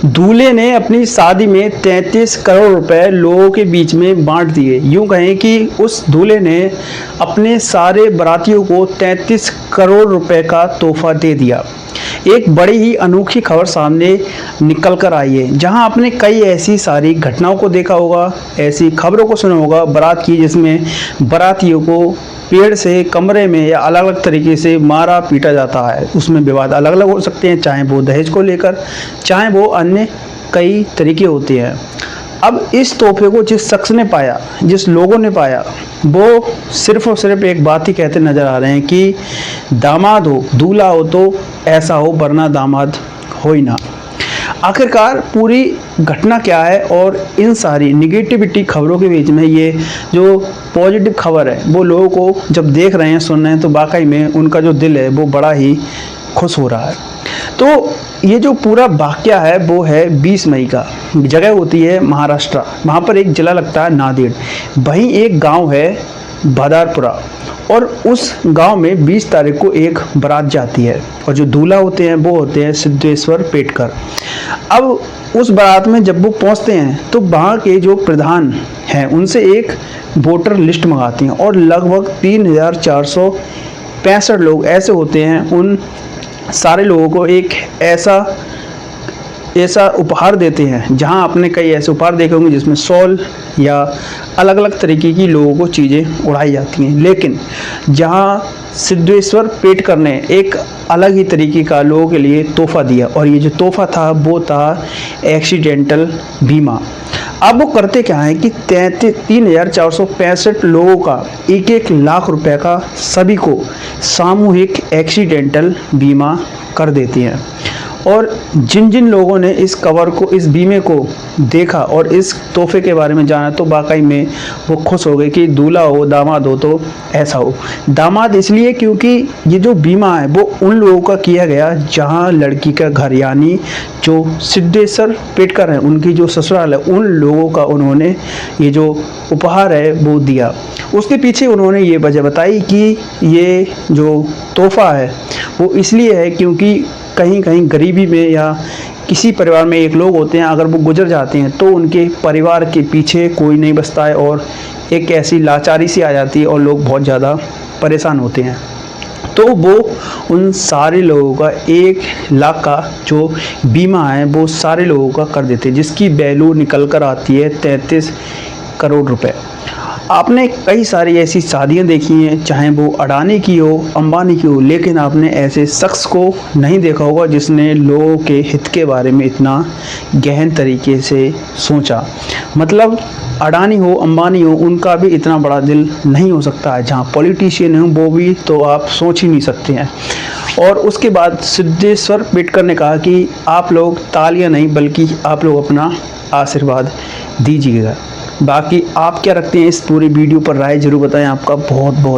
दूल्हे ने अपनी शादी में 33 करोड़ रुपए लोगों के बीच में बांट दिए। यूं कहें कि उस दूल्हे ने अपने सारे बारातियों को 33 करोड़ रुपए का तोहफा दे दिया। एक बड़ी ही अनोखी खबर सामने निकल कर आई है, जहां आपने कई ऐसी सारी घटनाओं को देखा होगा, ऐसी खबरों को सुना होगा बारात की, जिसमें बारातियों को पेड़ से, कमरे में या अलग अलग तरीके से मारा पीटा जाता है। उसमें विवाद अलग अलग हो सकते हैं, चाहे वो दहेज को लेकर, चाहे वो अन्य कई तरीके होते हैं। अब इस तोहफे को जिस शख्स ने पाया, जिस लोगों ने पाया, वो सिर्फ और सिर्फ एक बात ही कहते नजर आ रहे हैं कि दामाद हो, दूल्हा हो तो ऐसा हो, वरना दामाद हो ही ना। आखिरकार पूरी घटना क्या है और इन सारी निगेटिविटी खबरों के बीच में ये जो पॉजिटिव खबर है वो लोगों को जब देख रहे हैं, सुन रहे हैं, तो वाकई में उनका जो दिल है वो बड़ा ही खुश हो रहा है। तो ये जो पूरा वाकया है वो है 20 मई का। जगह होती है महाराष्ट्र, वहाँ पर एक जिला लगता है नांदेड़। वहीं एक गांव है बादारपुरा, और उस गांव में 20 तारीख को एक बारात जाती है, और जो दूल्हा होते हैं वो होते हैं सिद्धेश्वर पेटकर। अब उस बारात में जब वो पहुंचते हैं तो वहाँ के जो प्रधान हैं उनसे एक वोटर लिस्ट मंगाती हैं, और लगभग 3465 लोग ऐसे होते हैं। उन सारे लोगों को एक ऐसा उपहार देते हैं, जहां आपने कई ऐसे उपहार देखे होंगे जिसमें शॉल या अलग अलग तरीके की लोगों को चीज़ें उड़ाई जाती हैं। लेकिन जहां सिद्धेश्वर पेटकर ने एक अलग ही तरीके का लोगों के लिए तोहफा दिया, और ये जो तोहफा था वो था एक्सीडेंटल बीमा। अब वो करते क्या है कि 3465 लोगों का 1-1 लाख रुपए का सभी को सामूहिक एक्सीडेंटल बीमा कर देती हैं। और जिन जिन लोगों ने इस कवर को, इस बीमे को देखा और इस तोहफे के बारे में जाना, तो वाकई में वो खुश हो गए कि दूल्हा हो, दामाद हो तो ऐसा हो। दामाद इसलिए क्योंकि ये जो बीमा है वो उन लोगों का किया गया जहां लड़की का घर, यानी जो सिद्धेश्वर पेटकर हैं उनकी जो ससुराल है, उन लोगों का उन्होंने ये जो उपहार है वो दिया। उसके पीछे उन्होंने ये वजह बताई कि ये जो तोहफा है वो इसलिए है क्योंकि कहीं कहीं गरीबी में या किसी परिवार में एक लोग होते हैं, अगर वो गुजर जाते हैं तो उनके परिवार के पीछे कोई नहीं बचता है, और एक ऐसी लाचारी सी आ जाती है और लोग बहुत ज़्यादा परेशान होते हैं। तो वो उन सारे लोगों का 1 लाख का जो बीमा है वो सारे लोगों का कर देते हैं, जिसकी वैल्यू निकल कर आती है 33 करोड़ रुपए। आपने कई सारी ऐसी शादियां देखी हैं, चाहे वो अडानी की हो, अंबानी की हो, लेकिन आपने ऐसे शख्स को नहीं देखा होगा जिसने लोगों के हित के बारे में इतना गहन तरीके से सोचा। मतलब अडानी हो, अंबानी हो, उनका भी इतना बड़ा दिल नहीं हो सकता है। जहाँ पॉलिटिशियन हो वो भी तो आप सोच ही नहीं सकते हैं। और उसके बाद सिद्धेश्वर पेटकर ने कहा कि आप लोग तालियां नहीं बल्कि आप लोग अपना आशीर्वाद दीजिएगा। बाकी आप क्या रखते हैं इस पूरी वीडियो पर राय ज़रूर बताएं। आपका बहुत बहुत